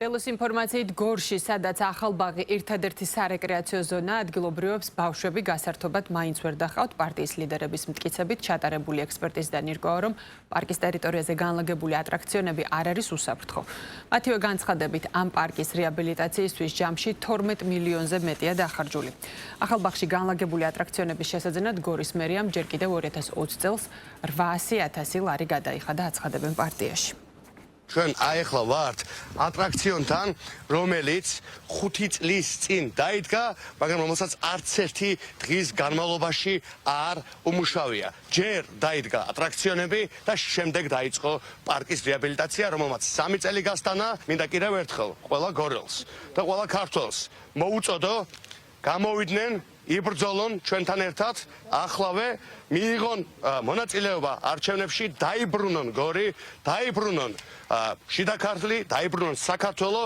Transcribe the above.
Ელოს ინფორმაციით გორში, სადაც ახალბაღი ერთადერთი სარეკრეაციო ზონა, ადგილობრივებს ბავშვები გასართობად მაინც ვერ დახავთ. პარტიის ლიდერების მტკიცებით ჩატარებული ექსპერტიზიდან ირკვევა, რომ პარკის ტერიტორიაზე განლაგებული ატრაქციონები არ არის უსაფრთხო. მათივე განცხადებით, ამ პარკის რეაბილიტაციისთვის ჯამში 12 მილიონზე მეტია დახარჯული. ახალბაღში განლაგებული ატრაქციონების შესაძენად გორის მერიამ ჯერ კიდევ 2020 წელს 800.000 ლარი გადაიხადა, აცხადებენ პარტიაში. ჩვენ აეხლა ვართ ატრაქციონთან, რომელიც 5 წლის წინ დაიდგა, მაგრამ რომელსაც არც ერთი დღის განმავლობაში არ უმუშავია. ჯერ დაიდგა ატრაქციონები და შემდეგ დაიწყო პარკის რეაბილიტაცია, რომელმაც 3 წელი გასტანა. მინდა კიდევ ერთხელ ყველა გორელს და ყველა ქართველს მოუწოდო გამოვიდნენ, იბრძოლონ ჩვენთან ერთად, ახლავე მიიღონ მონაწილეობა არჩევნებში, დაიბრუნონ გორი, დაიბრუნონ შიდა ქართლი, დაიბრუნონ საქართველო.